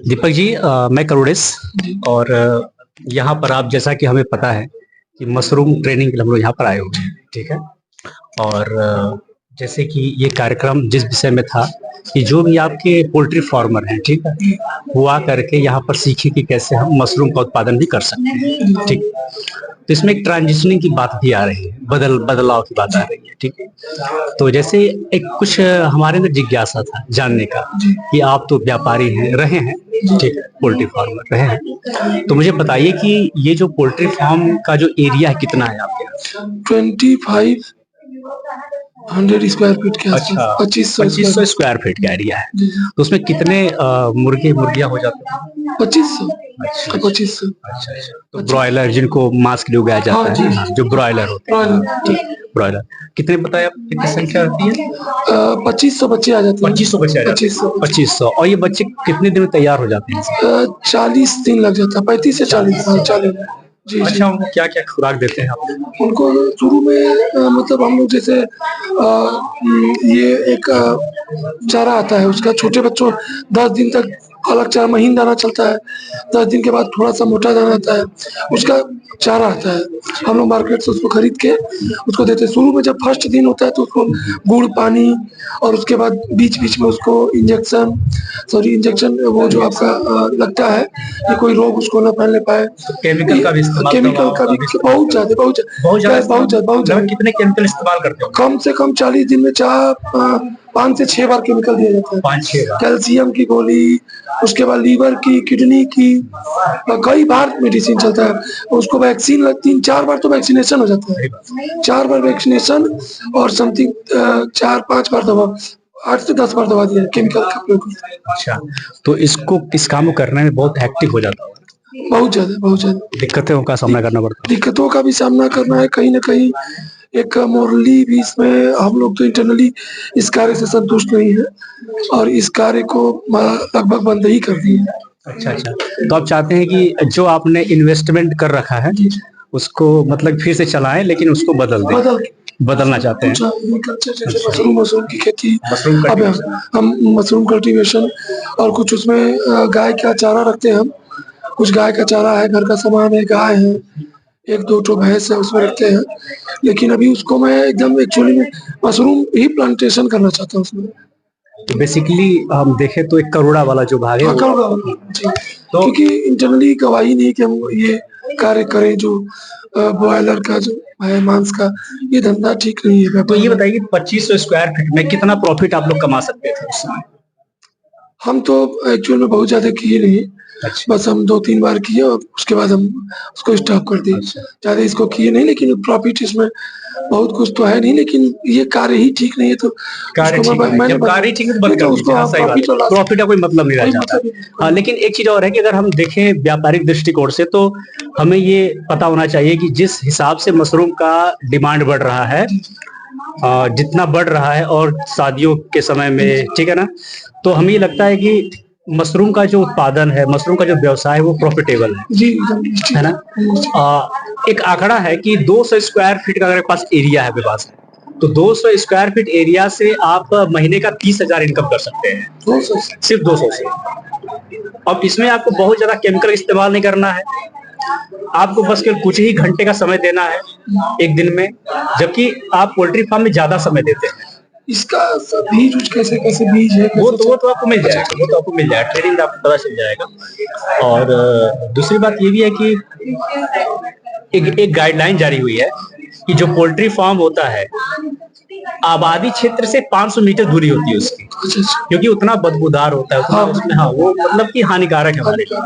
दीपक जी, मैं करुणेश। और यहाँ पर आप, जैसा कि हमें पता है कि मशरूम ट्रेनिंग के लिए हम लोग यहाँ पर आए हुए हैं, ठीक है। और जैसे कि ये कार्यक्रम जिस विषय में था कि जो भी आपके पोल्ट्री फार्मर हैं, ठीक है, वो आ करके यहाँ पर सीखे कि कैसे हम मशरूम का उत्पादन भी कर सकते हैं, ठीक। तो इसमें एक ट्रांजिशनिंग की बात भी आ रही है, बदलाव की बात आ रही है, ठीक है। तो जैसे एक कुछ हमारे अंदर जिज्ञासा था जानने का कि आप तो व्यापारी हैं, रहे हैं, ठीक है, पोल्ट्री फार्मर रहे हैं, तो मुझे बताइए कि ये जो पोल्ट्री फार्म का जो एरिया है कितना है आपके यहाँ? 2500 स्क्वायर फीट के आसपास। अच्छा, 2500 स्क्वायर फीट का एरिया है। तो उसमें कितने मुर्गे मुर्गियां हो जाते हैं? 2500। अच्छा 2500। अच्छा अच्छा। तो ब्रॉयलर जिनको मांस के लिए उगाया जाता है, हाँ, जो ब्रॉयलर होते हैं, ठीक, ब्रॉयलर कितने बताया आप, कितनी संख्या होती है? 2500 बच्चे आ जाते हैं। 2500 बच्चे आ जाते हैं। 2500। और ये बच्चे कितने दिन में तैयार हो जाते हैं? 40 दिन लग जाता है, 35 से 40। जी। अच्छा, उनको क्या क्या खुराक देते हैं आप? उनको शुरू में मतलब हम लोग जैसे ये एक चारा आता है उसका, छोटे बच्चों 10 दिन तक अलग चारा, महीन दाना चलता है। 10 दिन के बाद थोड़ा सा मोटा दाना आता है, उसका चारा आता है। हम लोग मार्केट से उसको खरीद के उसको देते हैं। शुरू में जब फर्स्ट दिन होता है तो उसको गुड़ पानी, और उसके बाद बीच बीच में उसको इंजेक्शन वो जो आपका लगता है कि कोई रोग उसको ना फैलने पाए। केमिकल का भी इस्तेमाल, केमिकल का भी बहुत ज्यादा। कितने केमिकल इस्तेमाल करते हो? कम से कम 40 दिन में 5 से 6 बार केमिकल दिया जाता है। 5-6 बार? कैल्शियम की गोली, उसके बाद लीवर की, किडनी की, कई बार मेडिसिन चलता है। उसको वैक्सीन 3-4 बार तो वैक्सीनेशन हो जाता है। 4 बार वैक्सीनेशन और समथिंग 4-5 बार दवा, 8 से 10 बार दवा दिया केमिकल का प्रयोग। अच्छा, तो इसको इस काम को करने में बहुत एक्टिव हो जाता है? बहुत ज्यादा दिक्कतों का सामना करना पड़ता है? दिक्कतों का भी सामना करना है, कहीं ना कहीं एक मोरली भी इसमें। हम लोग तो इंटरनली इस कार्य से संतुष्ट नहीं है और इस कार्य को लगभग बंद ही कर दिए। अच्छा अच्छा। तो आप चाहते हैं कि जो आपने इन्वेस्टमेंट कर रखा है उसको मतलब फिर से चलाएं, लेकिन उसको बदलना चाहते हैं? मशरूम की खेती, अब हम मशरूम कल्टीवेशन, और कुछ उसमें गाय का चारा रखते हैं हम। कुछ गाय का चारा है, घर का सामान है, गाय है, 1-2 ठो भैंस है, उसमें रखते हैं। लेकिन अभी उसको मैं एकदम एक्चुअली में मशरूम ही प्लांटेशन करना चाहता हूँ उसमें। तो बेसिकली हम देखें तो एक करोड़ा वाला जो भाग है, तो क्योंकि इंटरनली गवाही नहीं कि हम ये कार्य करें, जो ब्रॉयलर का जो है मांस का, ये धंधा ठीक नहीं है। तो ये बताइए 2500 स्क्वायर फीट में कितना प्रॉफिट आप लोग कमा सकते थे उस समय? हम तो एक्चुअल में बहुत ज्यादा किए नहीं। अच्छा। बस हम 2-3 बार किए और उसके बाद हम उसको स्टॉप कर दिए। ज्यादा इसको किए नहीं, लेकिन प्रॉफिट इसमें बहुत कुछ तो है नहीं। लेकिन ये कार्य ही ठीक नहीं है तो कार्य ठीक है, बंद कर दीजिए। हाँ, सही बात है, प्रॉफिट का कोई मतलब नहीं रह जाता। हाँ, लेकिन एक चीज और है कि अगर हम देखें व्यापारिक दृष्टिकोण से तो हमें ये पता होना चाहिए कि जिस हिसाब से मशरूम का डिमांड बढ़ रहा है, जितना बढ़ रहा है, और शादियों के समय में, ठीक है ना, तो हमें ये लगता है कि मशरूम का जो उत्पादन है, मशरूम का जो व्यवसाय है, वो प्रॉफिटेबल है ना। एक आंकड़ा है कि 200 स्क्वायर फीट का अगर पास एरिया है, पास, तो 200 स्क्वायर फीट एरिया से आप महीने का 30,000 इनकम कर सकते हैं, सिर्फ 200 से। अब इसमें आपको बहुत ज्यादा केमिकल इस्तेमाल नहीं करना है, आपको बस केवल कुछ ही घंटे का समय देना है एक दिन में, जबकि आप पोल्ट्री फार्म में ज्यादा समय देते हैं। इसका बीज कैसे बीज है, वो तो आपको मिल जाएगा, ट्रेनिंग आपको पता चल जाएगा। और दूसरी बात ये भी है कि एक गाइडलाइन जारी हुई है कि जो पोल्ट्री फार्म होता है, आबादी क्षेत्र से 500 मीटर दूरी होती है उसकी, क्योंकि उतना बदबूदार होता है, उतना उसमें, हाँ, वो मतलब कि हानिकारक है हमारे लिए,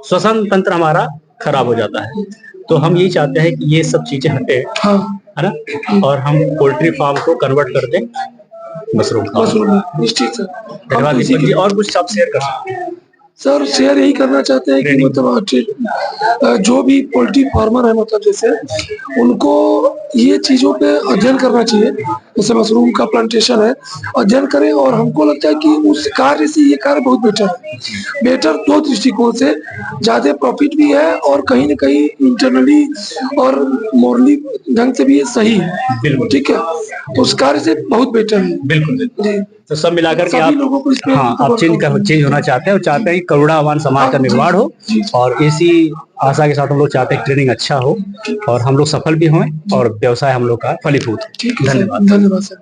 श्वसन तंत्र हमारा खराब हो जाता है। तो हम यही चाहते हैं कि ये सब चीजें हटे, है ना, और हम पोल्ट्री फार्म को कन्वर्ट कर दें मशरूम। निश्चित सर। धन्यवाद दीपक जी। और कुछ आप शेयर कर सकते हैं? सर शेयर यही करना चाहते हैं कि मतलब जो भी पोल्ट्री फार्मर है, मतलब जैसे उनको ये चीजों पे अध्ययन करना चाहिए। जैसे मशरूम का प्लांटेशन है, अध्ययन करें, और हमको लगता है कि उस कार्य से ये कार्य बहुत बेटर है। बेटर दो दृष्टिकोण से, ज्यादा प्रॉफिट भी है और कहीं ना कहीं इंटरनली और मॉरली ढंग से भी ये सही है। बिल्कुल। ठीक है, तो उस कार्य से बहुत बेटर है। बिल्कुल जी, तो सब मिलाकर के सभी आप लोगों को इस पे हाँ आप चेंज होना चाहते हैं और चाहते हैं कि करुणावान समाज का निर्माण हो, और इसी आशा के साथ हम लोग चाहते हैं ट्रेनिंग अच्छा हो और हम लोग सफल भी हों और व्यवसाय हम लोग का फलीभूत हो। ठीक है, धन्यवाद। धन्यवाद सर।